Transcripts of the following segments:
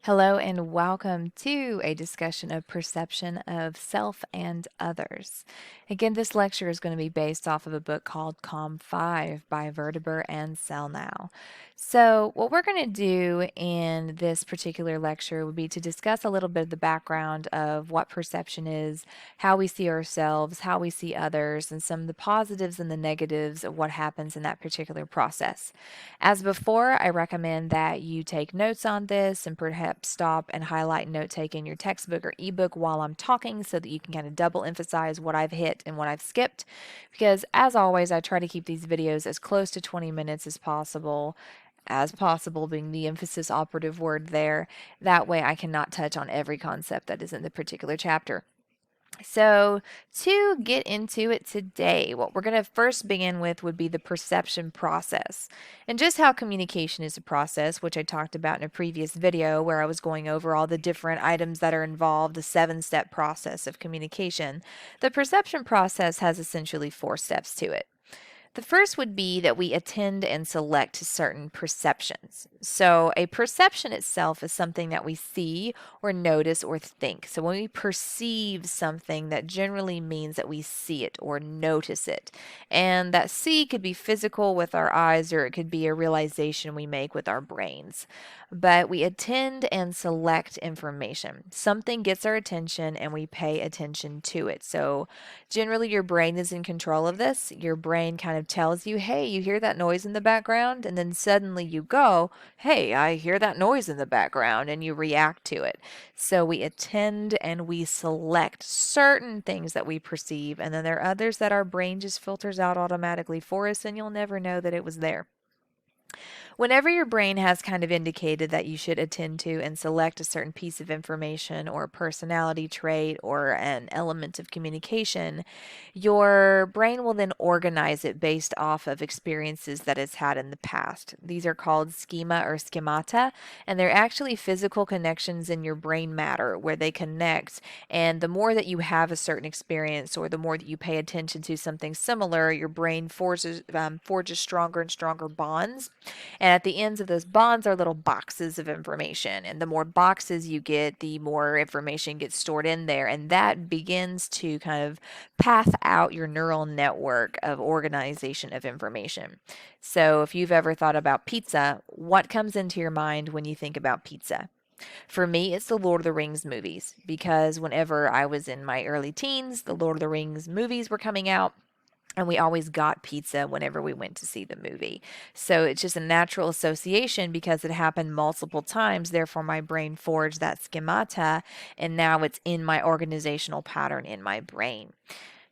Hello and welcome to a discussion of perception of self and others. Again, this lecture is going to be based off of a book called Calm 5 by Verteber and Selnow. So, what we're going to do in this particular lecture would be to discuss a little bit of the background of what perception is, how we see ourselves, how we see others, and some of the positives and the negatives of what happens in that particular process. As before, I recommend that you take notes on this and perhaps stop and highlight note take in your textbook or ebook while I'm talking so that you can kind of double emphasize what I've hit and what I've skipped. Because as always, I try to keep these videos as close to 20 minutes as possible being the emphasis operative word there. That way I cannot touch on every concept that is in the particular chapter. So, to get into it today, what we're going to first begin with would be the perception process and just how communication is a process, which I talked about in a previous video where I was going over all the different items that are involved, the 7-step process of communication. The perception process has essentially 4 steps to it. The first would be that we attend and select certain perceptions. So, a perception itself is something that we see or notice or think. So, when we perceive something, that generally means that we see it or notice it. And that see could be physical with our eyes, or it could be a realization we make with our brains. But we attend and select information. Something gets our attention and we pay attention to it. So, generally, your brain is in control of this. Your brain kind of tells you, hey, you hear that noise in the background? And then suddenly you go, hey, I hear that noise in the background, and you react to it. So we attend and we select certain things that we perceive, and then there are others that our brain just filters out automatically for us, and you'll never know that it was there. Whenever your brain has kind of indicated that you should attend to and select a certain piece of information or a personality trait or an element of communication, your brain will then organize it based off of experiences that it's had in the past. These are called schema or schemata, and they're actually physical connections in your brain matter where they connect. And the more that you have a certain experience or the more that you pay attention to something similar, your brain forges stronger and stronger bonds. And at the ends of those bonds are little boxes of information. And the more boxes you get, the more information gets stored in there. And that begins to kind of path out your neural network of organization of information. So if you've ever thought about pizza, what comes into your mind when you think about pizza? For me, it's the Lord of the Rings movies because whenever I was in my early teens, the Lord of the Rings movies were coming out. And we always got pizza whenever we went to see the movie. So it's just a natural association because it happened multiple times. Therefore, my brain forged that schemata, and now it's in my organizational pattern in my brain.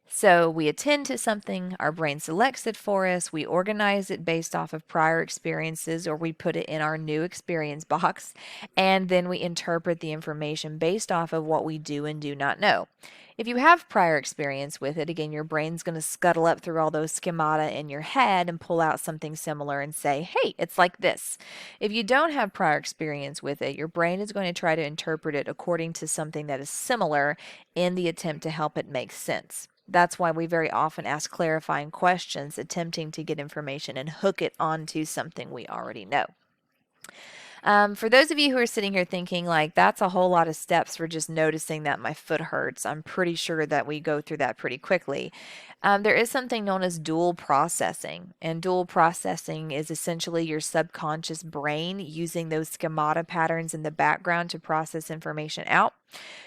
So we attend to something, our brain selects it for us, we organize it based off of prior experiences, or we put it in our new experience box, and then we interpret the information based off of what we do and do not know. If you have prior experience with it, again, your brain's going to scuttle up through all those schemata in your head and pull out something similar and say, hey, it's like this. If you don't have prior experience with it, your brain is going to try to interpret it according to something that is similar in the attempt to help it make sense. That's why we very often ask clarifying questions, attempting to get information and hook it onto something we already know. For those of you who are sitting here thinking, like, that's a whole lot of steps for just noticing that my foot hurts, I'm pretty sure that we go through that pretty quickly. There is something known as dual processing, and dual processing is essentially your subconscious brain using those schemata patterns in the background to process information out.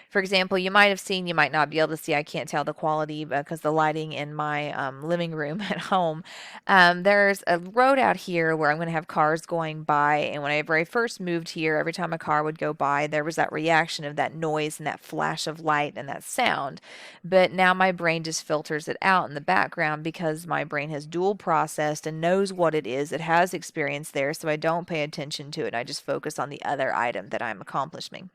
For example, you might have seen, you might not be able to see, I can't tell the quality because the lighting in my living room at home. There's a road out here where I'm going to have cars going by, and whenever I first moved here, every time a car would go by, there was that reaction of that noise and that flash of light and that sound. But now my brain just filters it out in the background because my brain has dual processed and knows what it is. It has experience there, so I don't pay attention to it. I just focus on the other item that I'm accomplishing.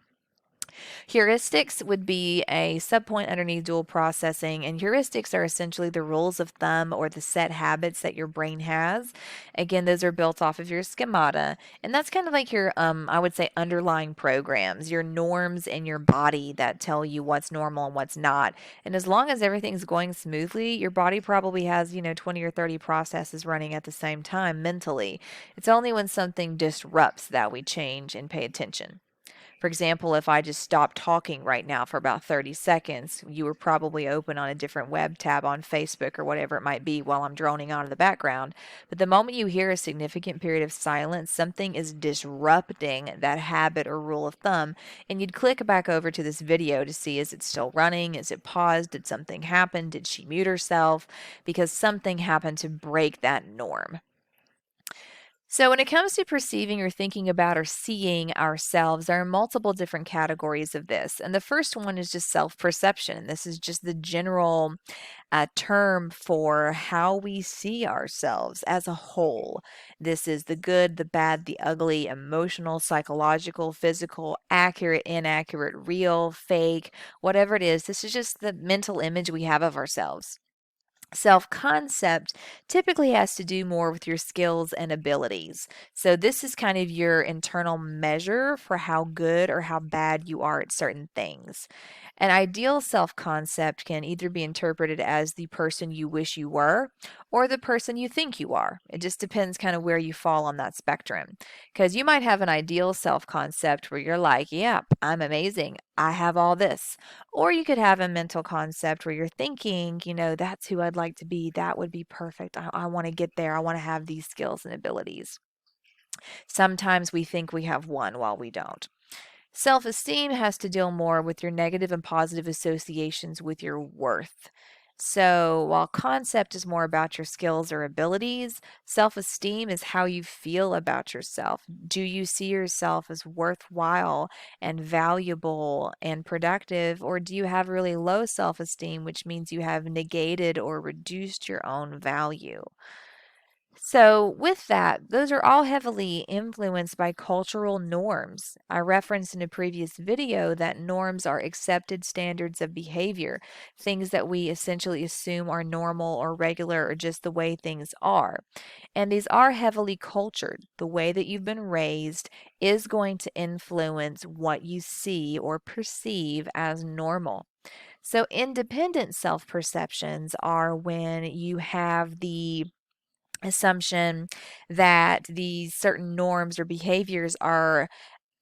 Heuristics would be a subpoint underneath dual processing, and heuristics are essentially the rules of thumb or the set habits that your brain has. Again, those are built off of your schemata, and that's kind of like your, I would say, underlying programs, your norms in your body that tell you what's normal and what's not. And as long as everything's going smoothly, your body probably has, 20 or 30 processes running at the same time mentally. It's only when something disrupts that we change and pay attention. For example, if I just stopped talking right now for about 30 seconds, you were probably open on a different web tab on Facebook or whatever it might be while I'm droning on in the background. But the moment you hear a significant period of silence, something is disrupting that habit or rule of thumb, and you'd click back over to this video to see, is it still running? Is it paused? Did something happen? Did she mute herself? Because something happened to break that norm. So, when it comes to perceiving or thinking about or seeing ourselves, there are multiple different categories of this. And the first one is just self perception. This is just the general term for how we see ourselves as a whole. This is the good, the bad, the ugly, emotional, psychological, physical, accurate, inaccurate, real, fake, whatever it is. This is just the mental image we have of ourselves. Self concept typically has to do more with your skills and abilities. So, this is kind of your internal measure for how good or how bad you are at certain things. An ideal self concept can either be interpreted as the person you wish you were or the person you think you are. It just depends kind of where you fall on that spectrum. Because you might have an ideal self concept where you're like, yeah, I'm amazing. I have all this. Or you could have a mental concept where you're thinking, that's who I'd like to be. That would be perfect. I want to get there. I want to have these skills and abilities. Sometimes we think we have one while we don't. Self esteem has to deal more with your negative and positive associations with your worth. So, while concept is more about your skills or abilities, self esteem is how you feel about yourself. Do you see yourself as worthwhile and valuable and productive, or do you have really low self esteem, which means you have negated or reduced your own value? So, with that, those are all heavily influenced by cultural norms. I referenced in a previous video that norms are accepted standards of behavior, things that we essentially assume are normal or regular or just the way things are. And these are heavily cultured. The way that you've been raised is going to influence what you see or perceive as normal. So, independent self perceptions are when you have the assumption that these certain norms or behaviors are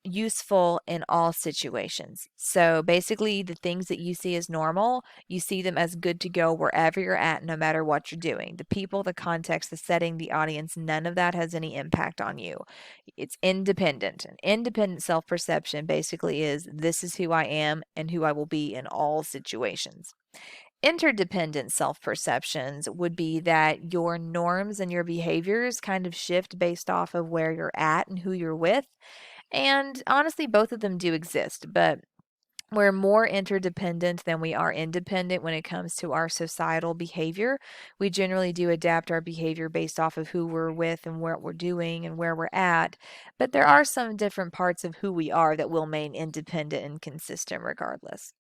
useful in all situations. So basically, the things that you see as normal, you see them as good to go wherever you're at, no matter what you're doing. The people, the context, the setting, the audience, none of that has any impact on you. It's independent. An independent self perception basically is this is who I am and who I will be in all situations. Interdependent self perceptions would be that your norms and your behaviors kind of shift based off of where you're at and who you're with. And honestly, both of them do exist, but we're more interdependent than we are independent when it comes to our societal behavior. We generally do adapt our behavior based off of who we're with and what we're doing and where we're at. But there are some different parts of who we are that will remain independent and consistent regardless.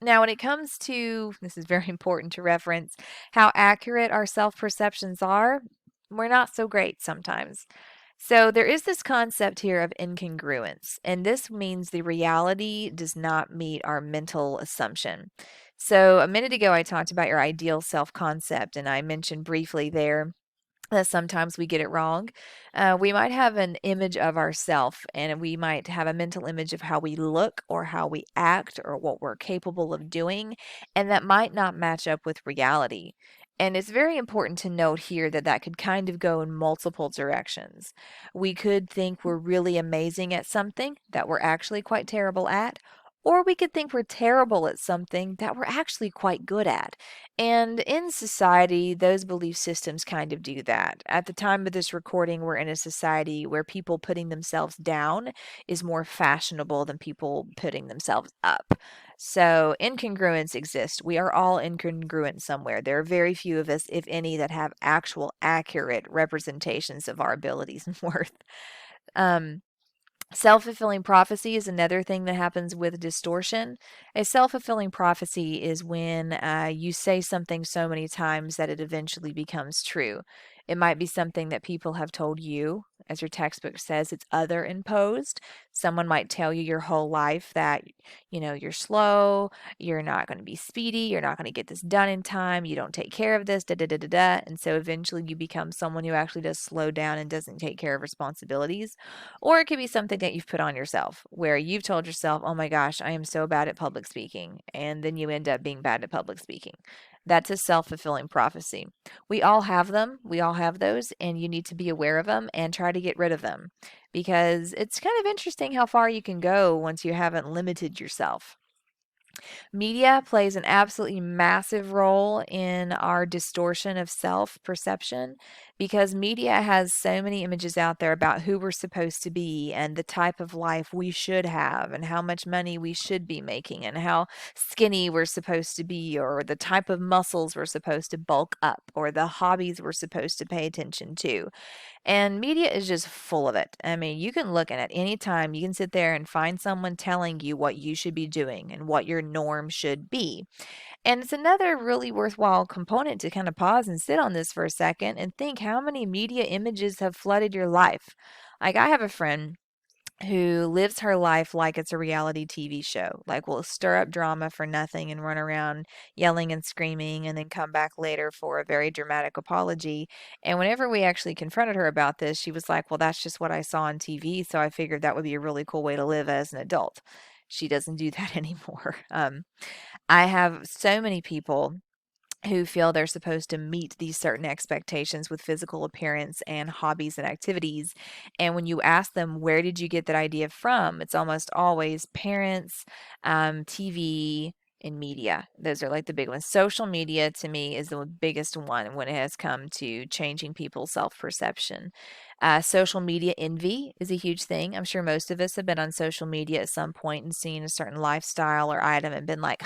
Now, when it comes to, this is very important to reference, how accurate our self perceptions are, we're not so great sometimes. So, there is this concept here of incongruence, and this means the reality does not meet our mental assumption. So, a minute ago, I talked about your ideal self concept, and I mentioned briefly there that sometimes we get it wrong. We might have an image of ourself, and we might have a mental image of how we look or how we act or what we're capable of doing, and that might not match up with reality. And it's very important to note here that that could kind of go in multiple directions. We could think we're really amazing at something that we're actually quite terrible at, or we could think we're terrible at something that we're actually quite good at. And in society, those belief systems kind of do that. At the time of this recording, we're in a society where people putting themselves down is more fashionable than people putting themselves up. So incongruence exists. We are all incongruent somewhere. There are very few of us, if any, that have actual accurate representations of our abilities and worth. Um, Self-fulfilling prophecy is another thing that happens with distortion. A self-fulfilling prophecy is when you say something so many times that it eventually becomes true. It might be something that people have told you, As your textbook says, it's other imposed. Someone might tell you your whole life that, you're slow, you're not going to be speedy, you're not going to get this done in time, you don't take care of this, da da da da da. And so eventually you become someone who actually does slow down and doesn't take care of responsibilities. Or it could be something that you've put on yourself, where you've told yourself, oh my gosh, I am so bad at public speaking. And then you end up being bad at public speaking. That's a self fulfilling prophecy. We all have them. We all have those, and you need to be aware of them and try to get rid of them because it's kind of interesting how far you can go once you haven't limited yourself. Media plays an absolutely massive role in our distortion of self perception because media has so many images out there about who we're supposed to be and the type of life we should have and how much money we should be making and how skinny we're supposed to be or the type of muscles we're supposed to bulk up or the hobbies we're supposed to pay attention to. And media is just full of it. I mean, you can look at any time, you can sit there and find someone telling you what you should be doing and what your norm should be. And it's another really worthwhile component to kind of pause and sit on this for a second and think how many media images have flooded your life. Like, I have a friend who lives her life like it's a reality TV show, like will stir up drama for nothing and run around yelling and screaming and then come back later for a very dramatic apology. And whenever we actually confronted her about this, she was like, well, that's just what I saw on TV. So I figured that would be a really cool way to live as an adult. She doesn't do that anymore. I have so many people who feel they're supposed to meet these certain expectations with physical appearance and hobbies and activities. And when you ask them, where did you get that idea from? It's almost always parents, TV, and media. Those are like the big ones. Social media to me is the biggest one when it has come to changing people's self perception. Social media envy is a huge thing. I'm sure most of us have been on social media at some point and seen a certain lifestyle or item and been like,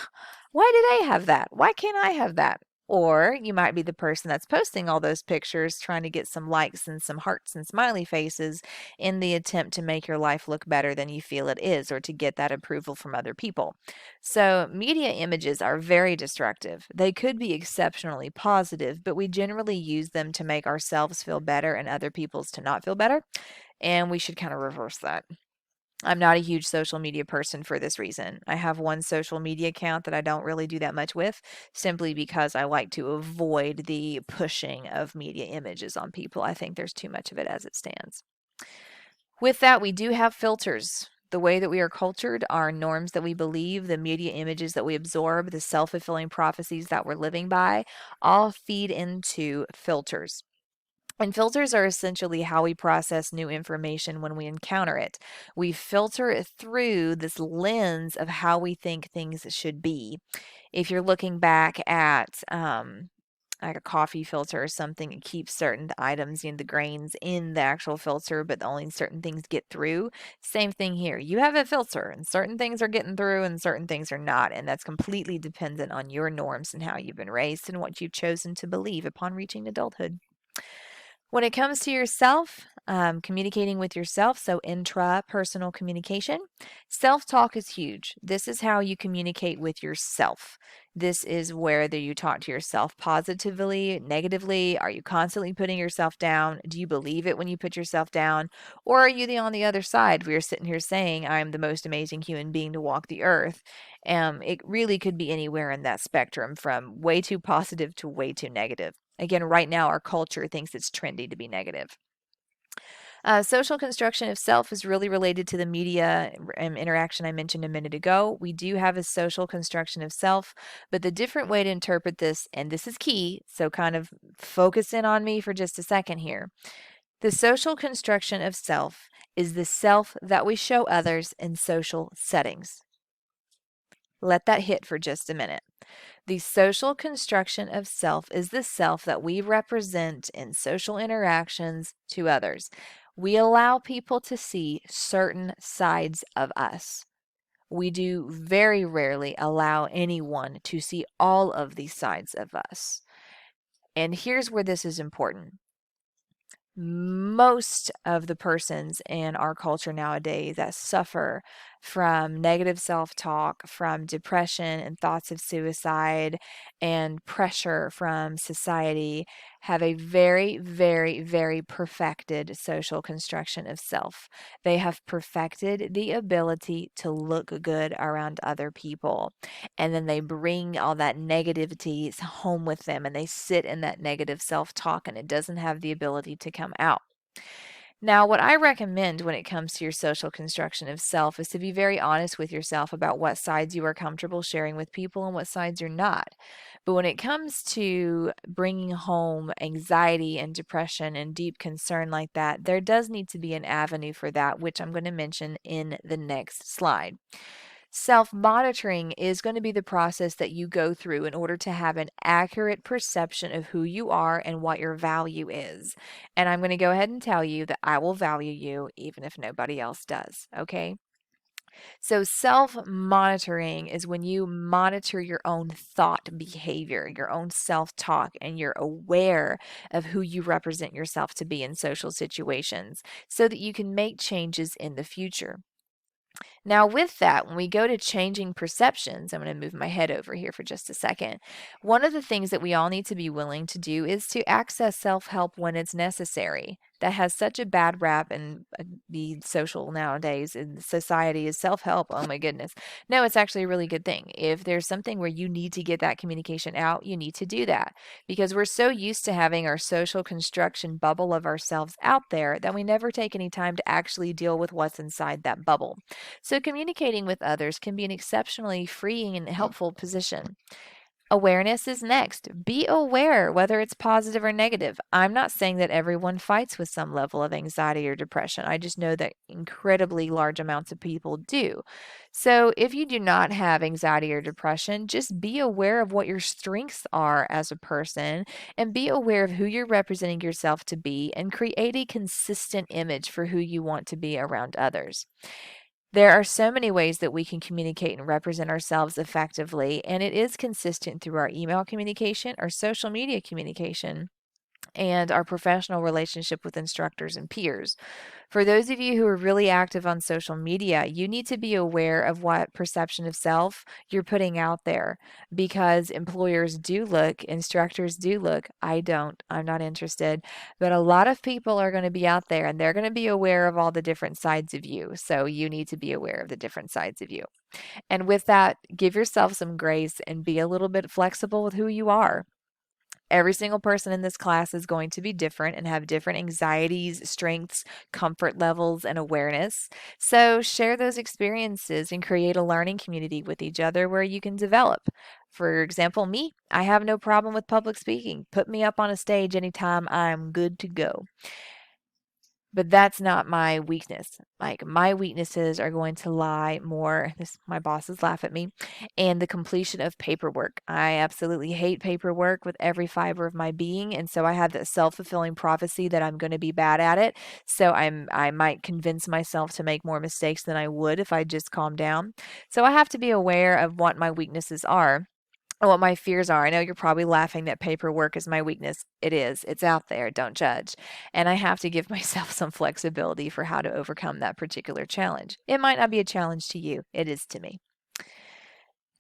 why do they have that? Why can't I have that? Or you might be the person that's posting all those pictures, trying to get some likes and some hearts and smiley faces in the attempt to make your life look better than you feel it is, or to get that approval from other people. So, media images are very destructive. They could be exceptionally positive, but we generally use them to make ourselves feel better and other people's to not feel better. And we should kind of reverse that. I'm not a huge social media person for this reason. I have one social media account that I don't really do that much with, simply because I like to avoid the pushing of media images on people. I think there's too much of it as it stands. With that, we do have filters. The way that we are cultured, our norms that we believe, the media images that we absorb, the self fulfilling prophecies that we're living by, all feed into filters. And filters are essentially how we process new information when we encounter it. We filter it through this lens of how we think things should be. If you're looking back at like a coffee filter or something, it keeps certain items in the grains in the actual filter, but only certain things get through. Same thing here. You have a filter, and certain things are getting through, and certain things are not. And that's completely dependent on your norms and how you've been raised and what you've chosen to believe upon reaching adulthood. When it comes to yourself, communicating with yourself, so intrapersonal communication, self talk is huge. This is how you communicate with yourself. This is whether you talk to yourself positively, negatively. Are you constantly putting yourself down? Do you believe it when you put yourself down? Or are you on the other side where you're sitting here saying, I'm the most amazing human being to walk the earth? It really could be anywhere in that spectrum from way too positive to way too negative. Again, right now, our culture thinks it's trendy to be negative. Social construction of self is really related to the media interaction I mentioned a minute ago. We do have a social construction of self, but the different way to interpret this, and this is key, so kind of focus in on me for just a second here. The social construction of self is the self that we show others in social settings. Let that hit for just a minute. The social construction of self is the self that we represent in social interactions to others. We allow people to see certain sides of us. We do very rarely allow anyone to see all of these sides of us. And here's where this is important. Most of the persons in our culture nowadays that suffer from negative self talk, from depression and thoughts of suicide, and pressure from society have a very, very, very perfected social construction of self. They have perfected the ability to look good around other people. And then they bring all that negativity home with them and they sit in that negative self talk and it doesn't have the ability to come out. Now, what I recommend when it comes to your social construction of self is to be very honest with yourself about what sides you are comfortable sharing with people and what sides you're not. But when it comes to bringing home anxiety and depression and deep concern like that, there does need to be an avenue for that, which I'm going to mention in the next slide. Self monitoring is going to be the process that you go through in order to have an accurate perception of who you are and what your value is. And I'm going to go ahead and tell you that I will value you even if nobody else does. Okay. So, self monitoring is when you monitor your own thought behavior, your own self talk, and you're aware of who you represent yourself to be in social situations so that you can make changes in the future. Now, with that, when we go to changing perceptions, I'm going to move my head over here for just a second. One of the things that we all need to be willing to do is to access self help when it's necessary. That has such a bad rap and the social nowadays in society is self help. Oh my goodness. No, it's actually a really good thing. If there's something where you need to get that communication out, you need to do that because we're so used to having our social construction bubble of ourselves out there that we never take any time to actually deal with what's inside that bubble. So, communicating with others can be an exceptionally freeing and helpful position. Awareness is next. Be aware whether it's positive or negative. I'm not saying that everyone fights with some level of anxiety or depression. I just know that incredibly large amounts of people do. So, if you do not have anxiety or depression, just be aware of what your strengths are as a person and be aware of who you're representing yourself to be and create a consistent image for who you want to be around others. There are so many ways that we can communicate and represent ourselves effectively, and it is consistent through our email communication, our social media communication, and our professional relationship with instructors and peers. For those of you who are really active on social media, you need to be aware of what perception of self you're putting out there because employers do look, instructors do look. I don't, I'm not interested. But a lot of people are going to be out there and they're going to be aware of all the different sides of you. So you need to be aware of the different sides of you. And with that, give yourself some grace and be a little bit flexible with who you are. Every single person in this class is going to be different and have different anxieties, strengths, comfort levels, and awareness. So share those experiences and create a learning community with each other where you can develop. For example, me, I have no problem with public speaking. Put me up on a stage anytime, I'm good to go. But that's not my weakness. Like my weaknesses are going to lie more, this my bosses laugh at me, and the completion of paperwork. I absolutely hate paperwork with every fiber of my being, and so I have that self-fulfilling prophecy that I'm going to be bad at it. So I might convince myself to make more mistakes than I would if I just calm down. So I have to be aware of what my weaknesses are and what my fears are. I know you're probably laughing that paperwork is my weakness. It is. It's out there. Don't judge. And I have to give myself some flexibility for how to overcome that particular challenge. It might not be a challenge to you. It is to me.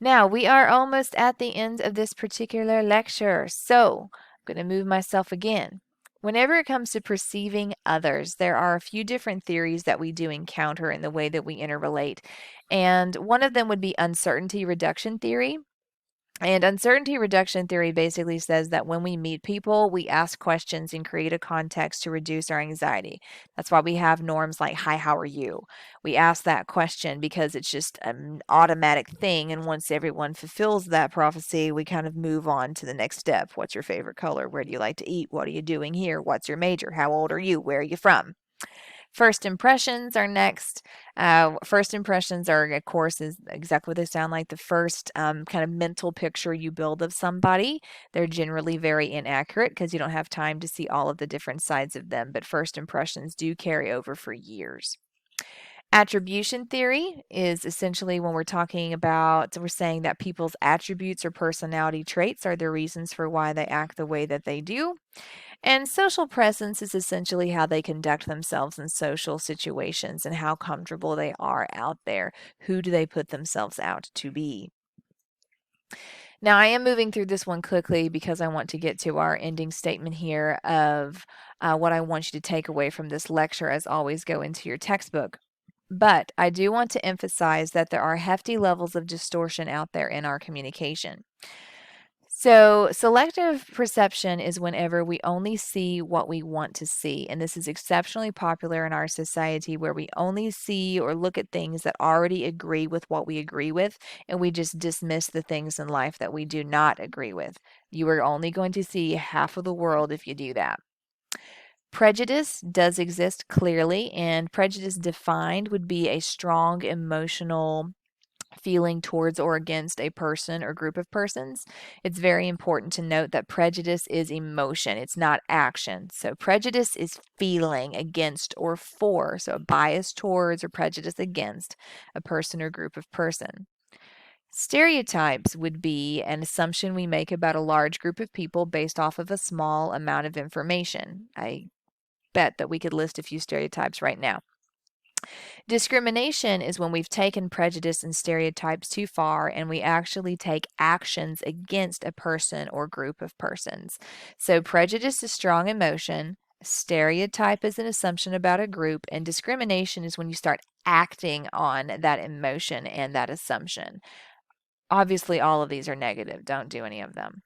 Now, we are almost at the end of this particular lecture. So, I'm going to move myself again. Whenever it comes to perceiving others, there are a few different theories that we do encounter in the way that we interrelate. And one of them would be uncertainty reduction theory. And uncertainty reduction theory basically says that when we meet people, we ask questions and create a context to reduce our anxiety. That's why we have norms like, hi, how are you? We ask that question because it's just an automatic thing. And once everyone fulfills that prophecy, we kind of move on to the next step. What's your favorite color? Where do you like to eat? What are you doing here? What's your major? How old are you? Where are you from? First impressions are next. First impressions are, of course, is exactly what they sound like. The first kind of mental picture you build of somebody. They're generally very inaccurate because you don't have time to see all of the different sides of them. But first impressions do carry over for years. Attribution theory is essentially when we're talking about, we're saying that people's attributes or personality traits are the reasons for why they act the way that they do. And social presence is essentially how they conduct themselves in social situations and how comfortable they are out there. Who do they put themselves out to be? Now, I am moving through this one quickly because I want to get to our ending statement here of what I want you to take away from this lecture. As always, go into your textbook. But I do want to emphasize that there are hefty levels of distortion out there in our communication. So, selective perception is whenever we only see what we want to see. And this is exceptionally popular in our society where we only see or look at things that already agree with what we agree with, and we just dismiss the things in life that we do not agree with. You are only going to see half of the world if you do that. Prejudice does exist clearly, and prejudice defined would be a strong emotional feeling towards or against a person or group of persons. It's very important to note that prejudice is emotion, it's not action. So, prejudice is feeling against or for, so a bias towards or prejudice against a person or group of person. Stereotypes would be an assumption we make about a large group of people based off of a small amount of information. I bet that we could list a few stereotypes right now. Discrimination is when we've taken prejudice and stereotypes too far and we actually take actions against a person or group of persons. So, prejudice is strong emotion, stereotype is an assumption about a group, and discrimination is when you start acting on that emotion and that assumption. Obviously, all of these are negative. Don't do any of them.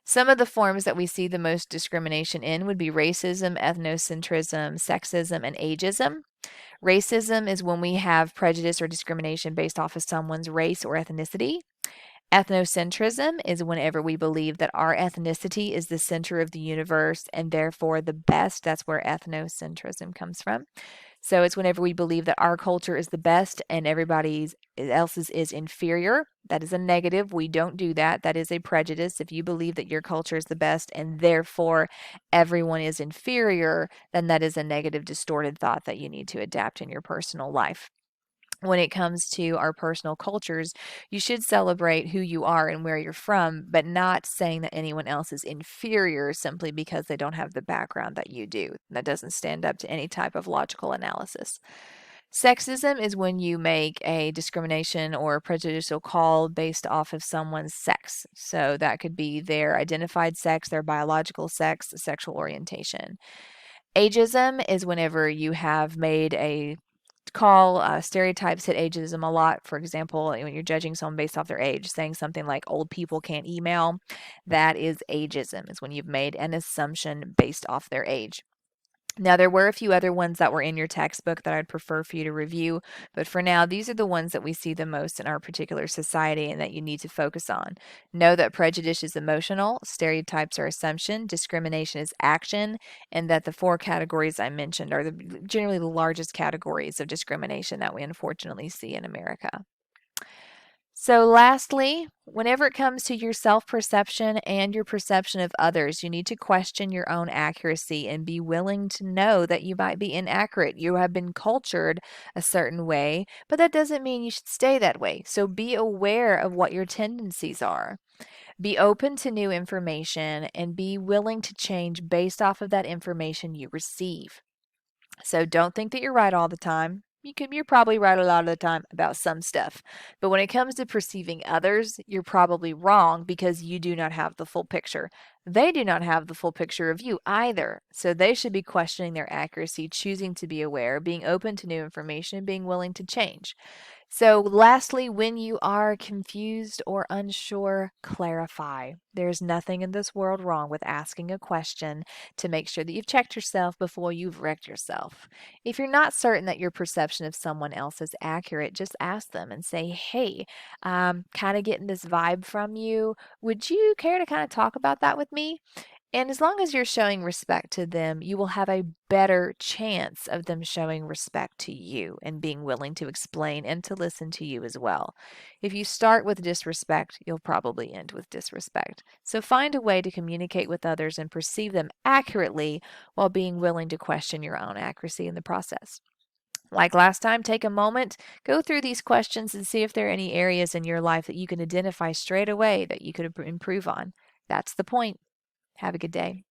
Some of the forms that we see the most discrimination in would be racism, ethnocentrism, sexism, and ageism. Racism is when we have prejudice or discrimination based off of someone's race or ethnicity. Ethnocentrism is whenever we believe that our ethnicity is the center of the universe and therefore the best. That's where ethnocentrism comes from. So it's whenever we believe that our culture is the best and everybody else's is inferior. That is a negative. We don't do that. That is a prejudice. If you believe that your culture is the best and therefore everyone is inferior, then that is a negative, distorted thought that you need to adapt in your personal life. When it comes to our personal cultures, you should celebrate who you are and where you're from, but not saying that anyone else is inferior simply because they don't have the background that you do. That doesn't stand up to any type of logical analysis. Sexism is when you make a discrimination or prejudicial call based off of someone's sex. So that could be their identified sex, their biological sex, sexual orientation. Ageism is whenever you have made a call stereotypes hit ageism a lot. For example, when you're judging someone based off their age, saying something like old people can't email, that is ageism, is when you've made an assumption based off their age. Now, there were a few other ones that were in your textbook that I'd prefer for you to review, but for now, these are the ones that we see the most in our particular society and that you need to focus on. Know that prejudice is emotional, stereotypes are assumption, discrimination is action, and that the four categories I mentioned are generally the largest categories of discrimination that we unfortunately see in America. So, lastly, whenever it comes to your self perception and your perception of others, you need to question your own accuracy and be willing to know that you might be inaccurate. You have been cultured a certain way, but that doesn't mean you should stay that way. So, be aware of what your tendencies are. Be open to new information and be willing to change based off of that information you receive. So don't think that you're right all the time. You're probably right a lot of the time about some stuff. But when it comes to perceiving others, you're probably wrong because you do not have the full picture. They do not have the full picture of you either. So they should be questioning their accuracy, choosing to be aware, being open to new information, and being willing to change. So, lastly, when you are confused or unsure, clarify. There's nothing in this world wrong with asking a question to make sure that you've checked yourself before you've wrecked yourself. If you're not certain that your perception of someone else is accurate, just ask them and say, hey, kind of getting this vibe from you. Would you care to kind of talk about that with me? And as long as you're showing respect to them, you will have a better chance of them showing respect to you and being willing to explain and to listen to you as well. If you start with disrespect, you'll probably end with disrespect. So find a way to communicate with others and perceive them accurately while being willing to question your own accuracy in the process. Like last time, take a moment, go through these questions and see if there are any areas in your life that you can identify straight away that you could improve on. That's the point. Have a good day.